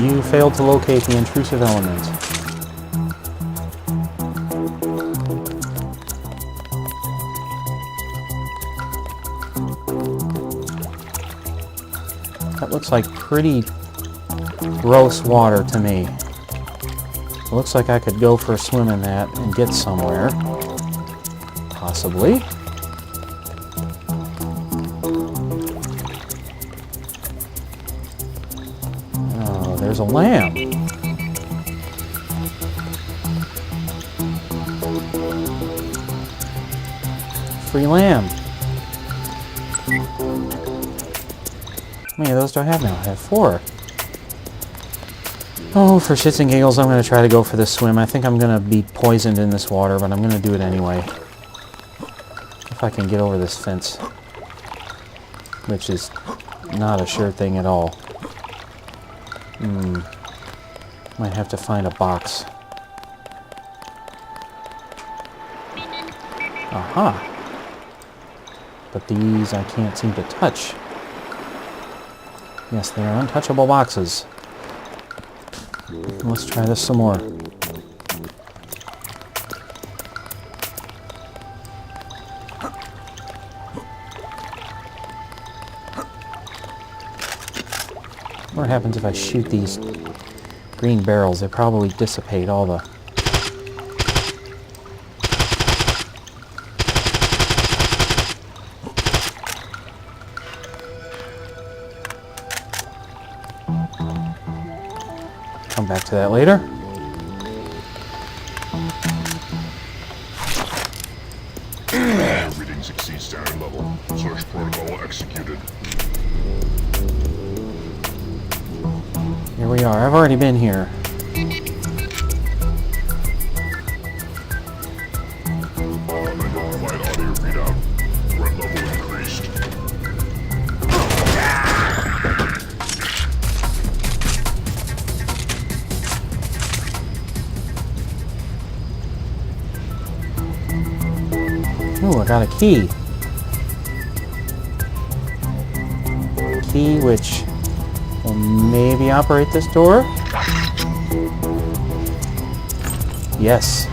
You failed to locate the intrusive element. That looks like pretty gross water to me. It looks like I could go for a swim in that and get somewhere. Possibly. Oh, there's a lamb. Free lamb. How many of those do I have now? I have 4. Oh, for shits and giggles, I'm going to try to go for this swim. I think I'm going to be poisoned in this water, but I'm going to do it anyway. If I can get over this fence. Which is not a sure thing at all. Might have to find a box. Aha! But these I can't seem to touch. Yes, they are untouchable boxes. Let's try this some more. What happens if I shoot these green barrels? They probably dissipate all the... Come back to that later. Readings exceed standard level. Search protocol executed. Here we are. I've already been here. Unidentified audio readout. Threat level increased. Ooh, I got a key. Key which will maybe operate this door? Yes.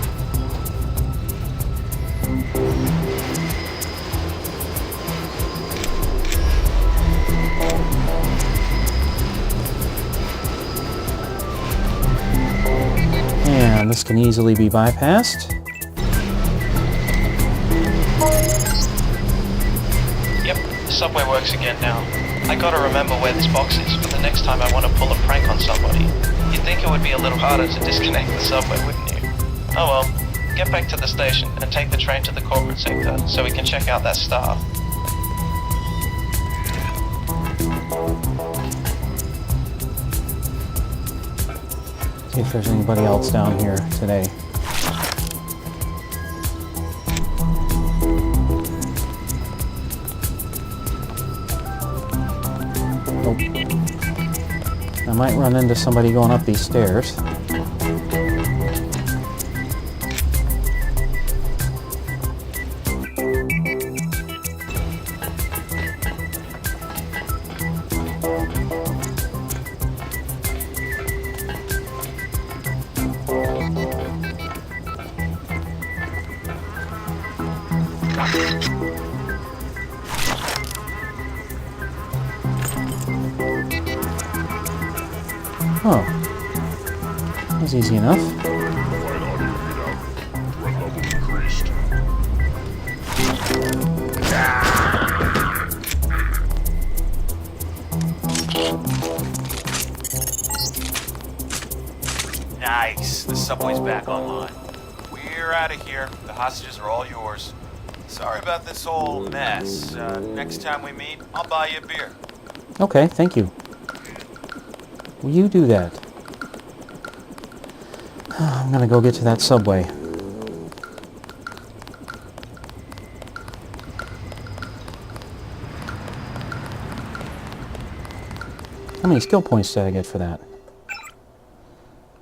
And this can easily be bypassed. Yep, the subway works again now. I gotta remember where this box is for the next time I want to pull a prank on somebody. You'd think it would be a little harder to disconnect the subway, wouldn't you? Oh well, get back to the station and take the train to the corporate sector so we can check out that staff. See if there's anybody else down here today. Nope. I might run into somebody going up these stairs. Oh. That was easy enough. Unidentified audio readout. Threat level increased. Nice. The subway's back online. We're out of here. The hostages are all yours. Sorry about this whole mess. Next time we meet, I'll buy you a beer. Okay, thank you. Will you do that? I'm gonna go get to that subway. How many skill points did I get for that?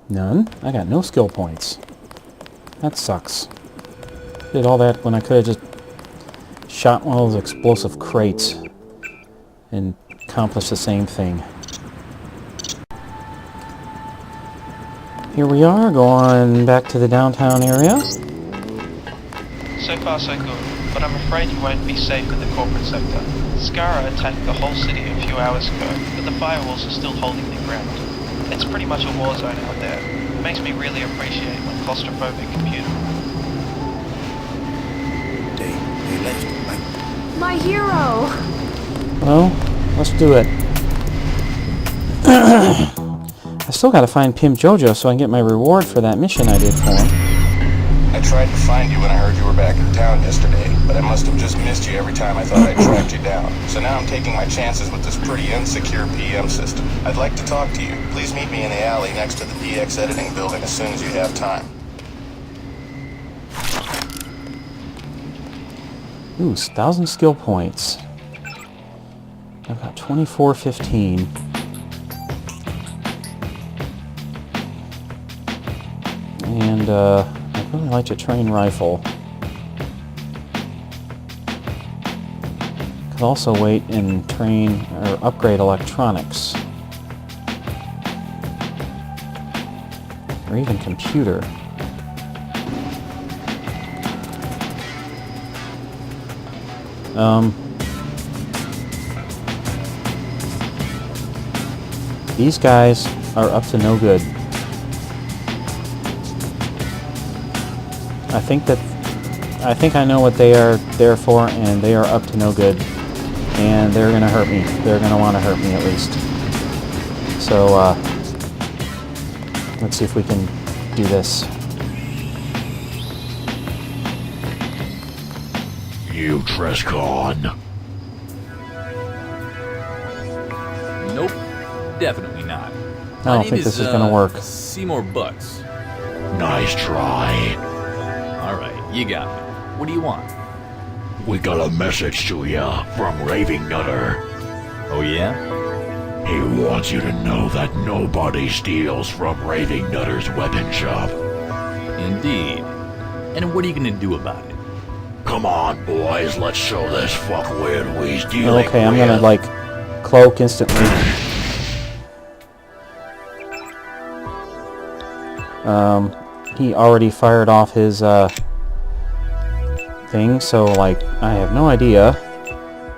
None? I got no skill points. That sucks. Did all that when I could have just shot one of those explosive crates and accomplished the same thing. here we are, going back to the downtown area. So far so good, but I'm afraid you won't be safe in the corporate sector. Skara attacked the whole city a few hours ago, but the firewalls are still holding their ground. It's pretty much a war zone out there. It makes me really appreciate my claustrophobic computer. My hero! Well, let's do it. I still gotta find Pimp Jojo so I can get my reward for that mission I did for him. I tried to find you when I heard you were back in town yesterday, but I must have just missed you every time I thought I tracked you down. So now I'm taking my chances with this pretty insecure PM system. I'd like to talk to you. Please meet me in the alley next to the DX editing building as soon as you have time. Ooh, 1,000 skill points. I've got 2415. And, I'd really like to train rifle. Could also wait and train or upgrade electronics. Or even computer. These guys are up to no good. I think I know what they are there for, and they are up to no good. And they're gonna hurt me. They're gonna want to hurt me at least. So, let's see if we can do this. You Trescon. Nope, definitely not. I don't think this is gonna work. Seymour Bucks. Nice try. Alright, you got me. What do you want? We got a message to ya from Raving Nutter. Oh yeah? He wants you to know that nobody steals from Raving Nutter's weapon shop. Indeed. And what are you gonna do about it? Come on, boys, let's show this fuckwit who he's dealing Okay, I'm with. gonna, like, cloak instantly. He already fired off his, thing, so, like, I have no idea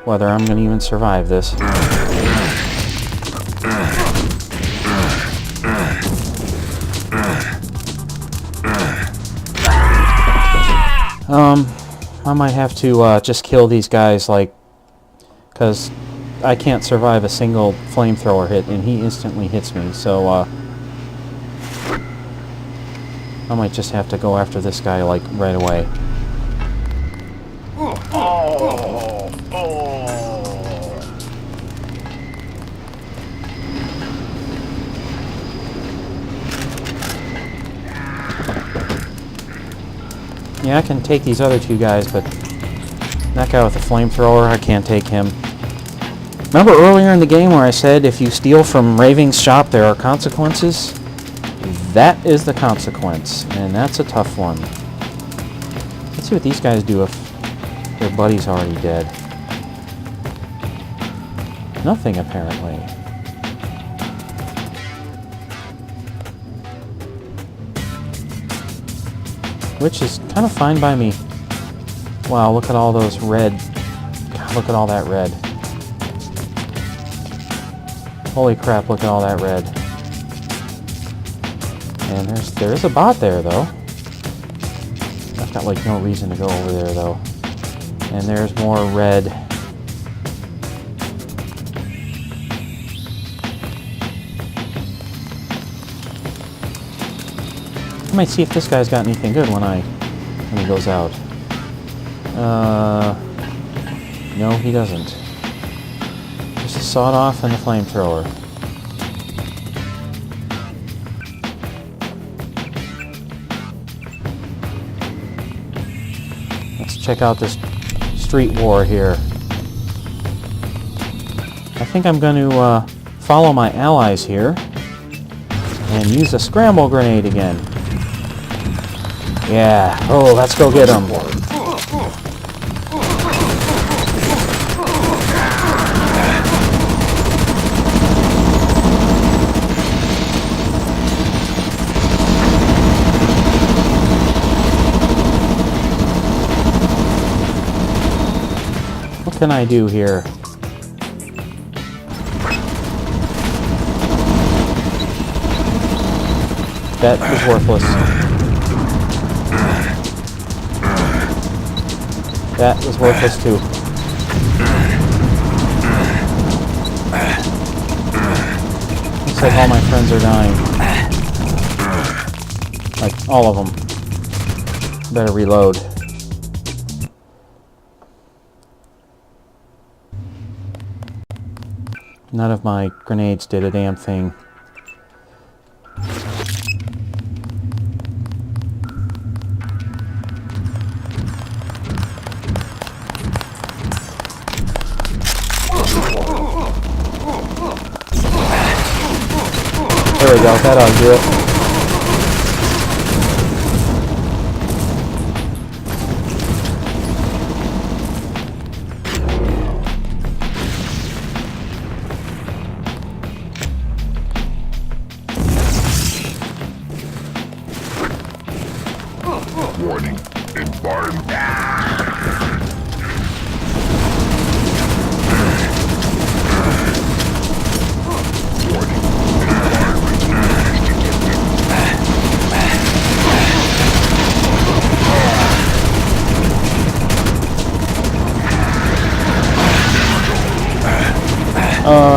whether I'm gonna even survive this. I might have to, just kill these guys, like, because I can't survive a single flamethrower hit, and he instantly hits me, so, I might just have to go after this guy, like, right away. Yeah, I can take these other two guys, but that guy with the flamethrower, I can't take him. Remember earlier in the game where I said if you steal from Raving's shop there are consequences? That is the consequence, and that's a tough one. Let's see what these guys do if their buddy's already dead. Nothing, apparently. Which is kind of fine by me. Wow, look at all those red. God, look at all that red. Holy crap, look at all that red. And there is a bot there, though. I've got, like, no reason to go over there, though. And there's more red. I might see if this guy's got anything good when he goes out. No, he doesn't. Just a sawed-off and a flamethrower. Let's check out this street war here. I think I'm going to follow my allies here and use a scramble grenade again. Yeah. Oh, let's go get him. can I do here? That was worthless. That was worthless too. Looks like all my friends are dying. Like, all of them. Better reload. None of my grenades did a damn thing. There we go, that ought to do it. Warning. Environment.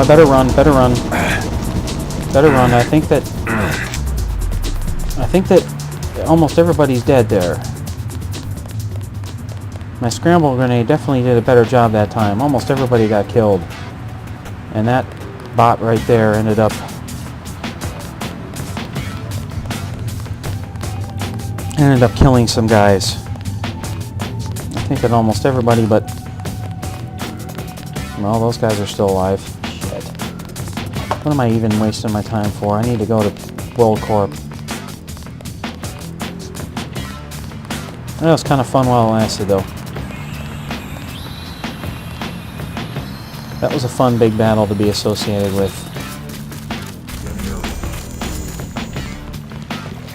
Better run, better run. Better run. I think that almost everybody's dead there. My scramble grenade definitely did a better job that time. Almost everybody got killed. And that bot right there ended up killing some guys. I think that almost everybody, but well, those guys are still alive. Shit. What am I even wasting my time for? I need to go to World Corp. That was kind of fun while it lasted, though. That was a fun big battle to be associated with.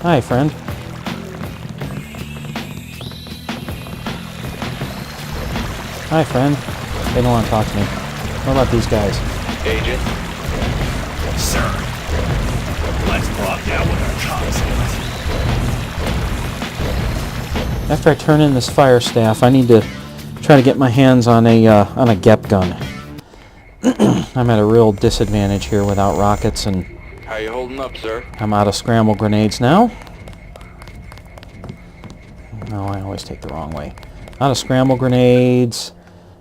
Hi, friend. Hi, friend. They don't want to talk to me. What about these guys? Agent? Sir. Let's plot down with our concept. After I turn in this fire staff, I need to try to get my hands on a GEP gun. I'm at a real disadvantage here without rockets, and How you holding up, sir? I'm out of scramble grenades now. No, I always take the wrong way. Out of scramble grenades,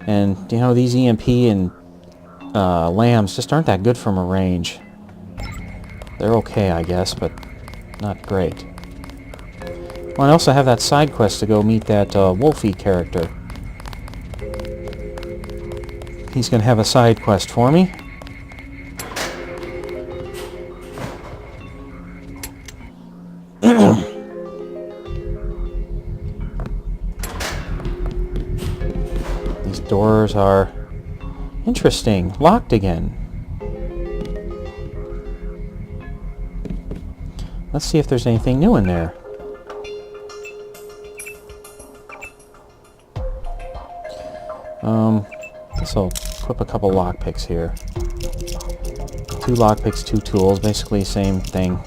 and you know, these EMP and lambs just aren't that good from a range. They're okay, I guess, but not great. Well, I also have that side quest to go meet that Wolfie character. He's going to have a side quest for me. These doors are interesting. Locked again. Let's see if there's anything new in there. Guess I'll equip a couple lockpicks here. 2 lockpicks, 2 tools, basically same thing.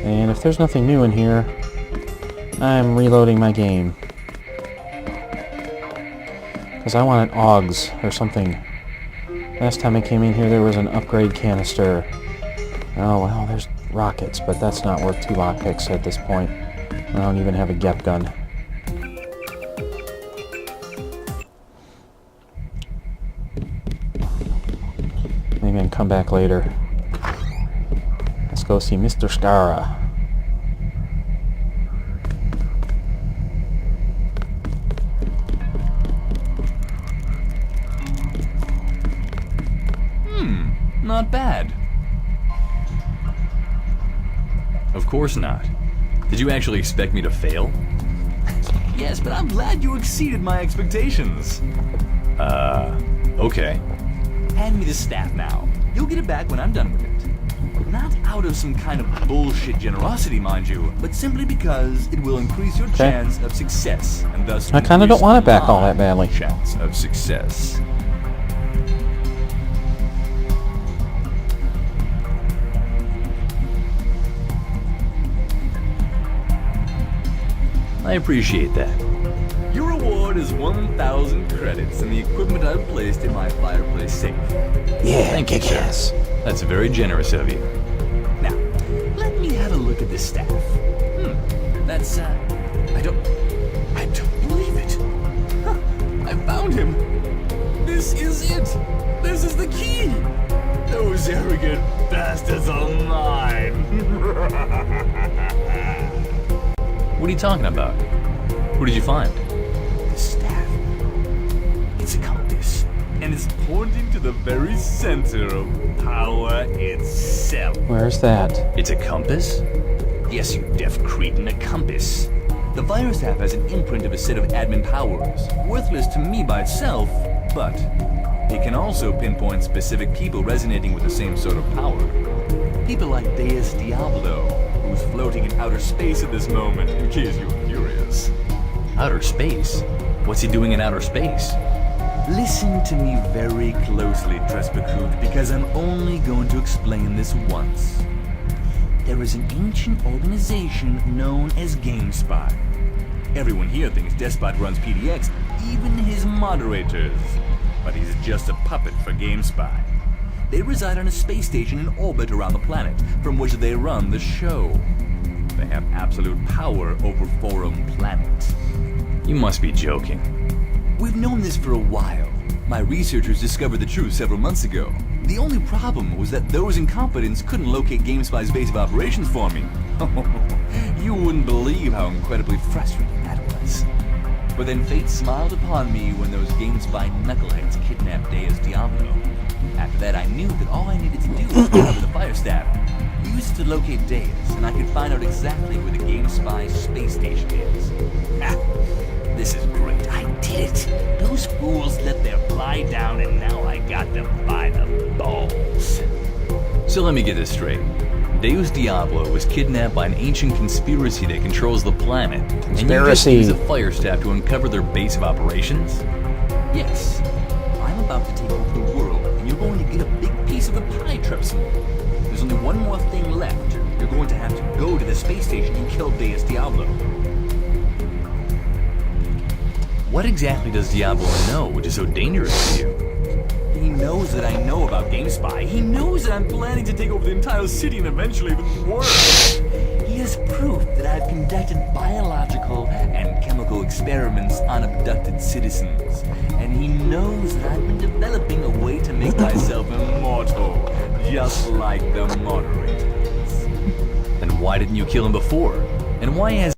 And if there's nothing new in here, I'm reloading my game. Because I wanted AUGs or something. Last time I came in here there was an upgrade canister. Oh well, there's rockets, but that's not worth 2 lockpicks at this point. I don't even have a GEP gun. Maybe I can come back later. Let's go see Mr. Skara. Not bad. Of course not. Did you actually expect me to fail? Yes, but I'm glad you exceeded my expectations. Okay. Hand me the staff now. You'll get it back when I'm done with it. Not out of some kind of bullshit generosity, mind you, but simply because it will increase your chance of success, and thus I kinda don't increase want it back all my that badly. chance of success. I appreciate that. Your reward is 1,000 credits and the equipment I've placed in my fireplace safe. Yeah, Thank you, sir. kick-ass. That's very generous of you. Now, let me have a look at this staff. That's, I don't believe it. Huh, I found him. This is it. This is the key. Those arrogant bastards are mine. What are you talking about? What did you find? The staff. It's a compass, and it's pointing to the very center of power itself. Where's that? It's a compass? Yes, you deaf cretin, a compass. The fire staff has an imprint of a set of admin powers, worthless to me by itself, but it can also pinpoint specific people resonating with the same sort of power. People like Deus Diablo, who's floating in outer space at this moment, in case you're curious. Outer space? What's he doing in outer space? Listen to me very closely, Trespacoot, because I'm only going to explain this once. There is an ancient organization known as GameSpy. Everyone here thinks Despot runs PDX, even his moderators. But he's just a puppet for GameSpy. They reside on a space station in orbit around the planet, from which they run the show. They have absolute power over Forum Planet. You must be joking. We've known this for a while. My researchers discovered the truth several months ago. The only problem was that those in competence couldn't locate GameSpy's base of operations for me. You wouldn't believe how incredibly frustrating that was. But then fate smiled upon me when those GameSpy knuckleheads kidnapped Deus Diablo. After that, I knew that all I needed to do was recover the fire staff, use it to locate Deus, and I could find out exactly where the GameSpy space station is. This is great. I did it. Those fools let their fly down, and now I got them by the balls. So let me get this straight. Deus Diablo was kidnapped by an ancient conspiracy that controls the planet. And you just Conspiracy. use a fire staff to uncover their base of operations? Yes. I'm about to take over the world, and you're going to get a big piece of the pie, Trepson. There's only one more thing left. You're going to have to go to the space station and kill Deus Diablo. What exactly does Diablo know which is so dangerous to you? He knows that I know about GameSpy. He knows that I'm planning to take over the entire city and eventually the world. He has proof that I've conducted biological and chemical experiments on abducted citizens. And he knows that I've been developing a way to make myself immortal, just like the moderators. Then why didn't you kill him before? And why has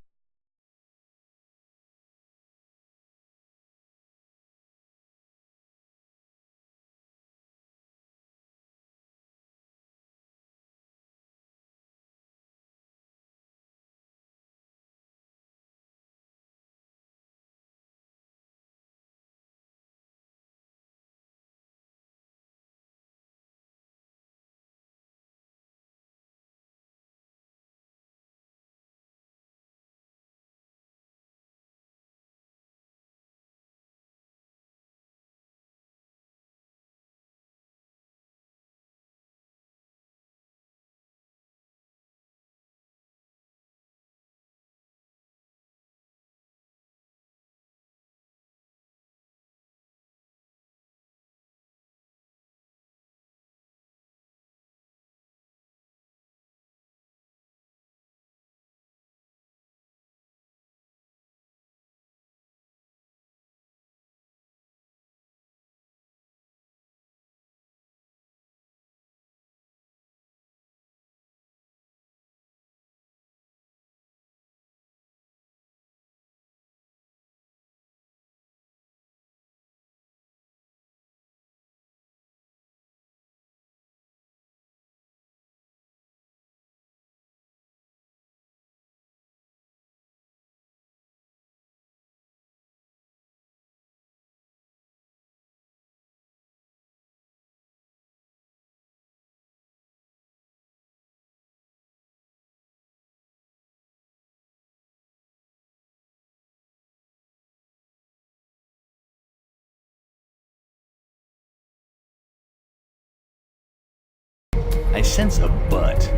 I sense a but.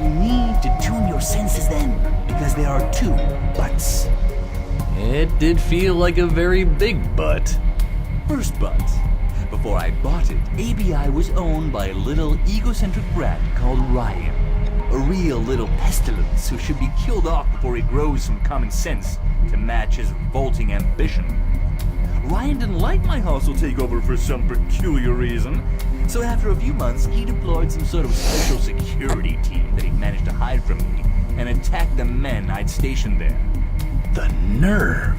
You need to tune your senses then, because there are two buts. It did feel like a very big but. First but. Before I bought it, ABI was owned by a little egocentric brat called Ryan. A real little pestilence who should be killed off before he grows some common sense to match his revolting ambition. Ryan didn't like my hostile takeover for some peculiar reason, so after a few months, he deployed some sort of special security team that he'd managed to hide from me and attacked the men I'd stationed there. The nerve!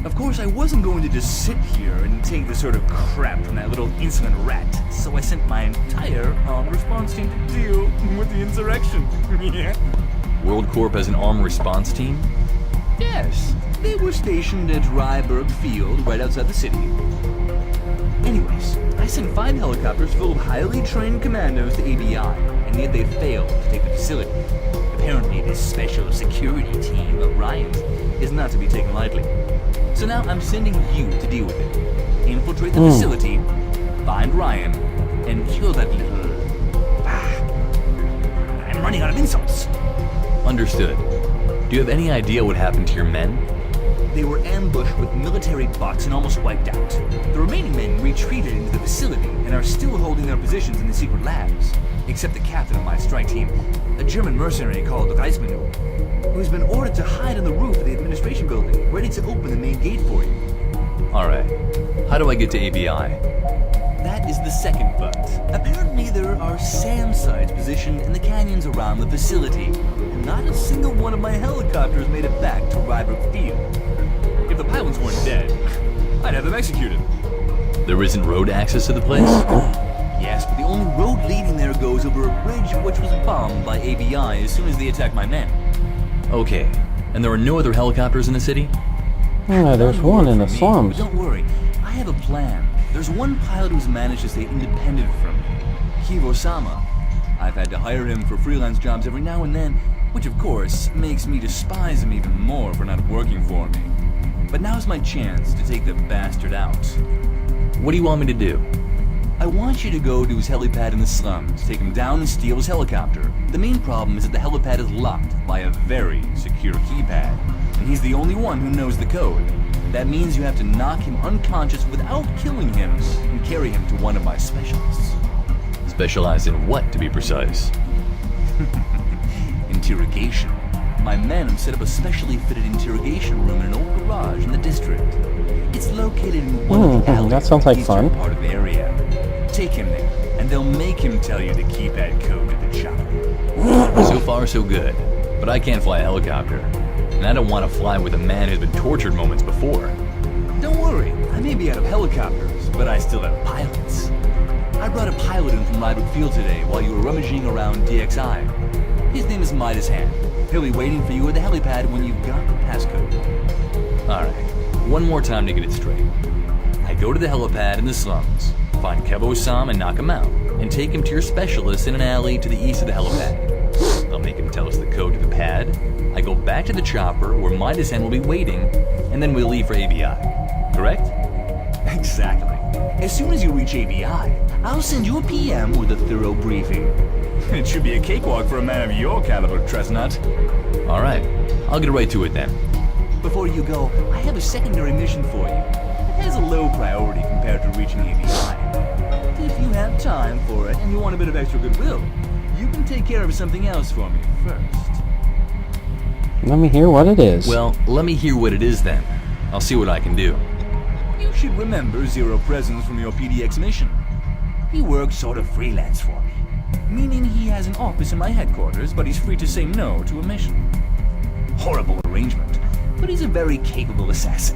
Of course, I wasn't going to just sit here and take the sort of crap from that little insolent rat, so I sent my entire armed response team to deal with the insurrection. Yeah. World Corp has an armed response team? Yes, they were stationed at Ryberg Field, right outside the city. Anyways, I sent 5 helicopters full of highly trained commandos to ABI, and yet they failed to take the facility. Apparently, this special security team of Ryan's is not to be taken lightly. So now I'm sending you to deal with it. Infiltrate the facility, find Ryan, and kill that little... I'm running out of insults. Understood. Do you have any idea what happened to your men? They were ambushed with military bots and almost wiped out. The remaining men retreated into the facility and are still holding their positions in the secret labs. Except the captain of my strike team, a German mercenary called Reismanu, who's been ordered to hide on the roof of the administration building, ready to open the main gate for you. Alright. How do I get to ABI? That is the second but. Apparently there are SAM sites positioned in the canyons around the facility, and not a single one of my helicopters made it back to Ryberg Field. If the pilots weren't dead, I'd have them executed. There isn't road access to the place? Yes, but the only road leading there goes over a bridge which was bombed by ABI as soon as they attacked my men. Okay. And there are no other helicopters in the city? Yeah, there's one in the But slums. don't worry, I have a plan. There's one pilot who's managed to stay independent from me, Hivo-sama. I've had to hire him for freelance jobs every now and then, which of course makes me despise him even more for not working for me. But now's my chance to take the bastard out. What do you want me to do? I want you to go to his helipad in the slums, take him down and steal his helicopter. The main problem is that the helipad is locked by a very secure keypad, and he's the only one who knows the code. That means you have to knock him unconscious without killing him and carry him to one of my specialists. Specialize in what, to be precise? Interrogation. My men have set up a specially fitted interrogation room in an old garage in the district. It's located in one of the alleys that sounds like in the eastern fun. part of the area. Take him there, and they'll make him tell you the keypad code to the chopper. So far, so good. But I can't fly a helicopter. And I don't want to fly with a man who's been tortured moments before. Don't worry, I may be out of helicopters, but I still have pilots. I brought a pilot in from Ryberg Field today while you were rummaging around DXI. His name is Midas Hand. He'll be waiting for you at the helipad when you've got the passcode. Alright. One more time to get it straight. I go to the helipad in the slums, find Kevo-sam and knock him out, and take him to your specialist in an alley to the east of the helipad. I'll make him tell us the code to the pad. I go back to the chopper where Midas Hand will be waiting, and then we'll leave for ABI. Correct? Exactly. As soon as you reach ABI, I'll send you a PM with a thorough briefing. It should be a cakewalk for a man of your caliber, Tresnut. Alright. I'll get right to it then. Before you go, I have a secondary mission for you. It has a low priority compared to reaching ABI. If you have time for it and you want a bit of extra goodwill, you can take care of something else for me first. Let me hear what it is. Well, let me hear what it is then. I'll see what I can do. You should remember Zero Presence from your PDX mission. He works sort of freelance for me, meaning he has an office in my headquarters, but he's free to say no to a mission. Horrible arrangement, but he's a very capable assassin.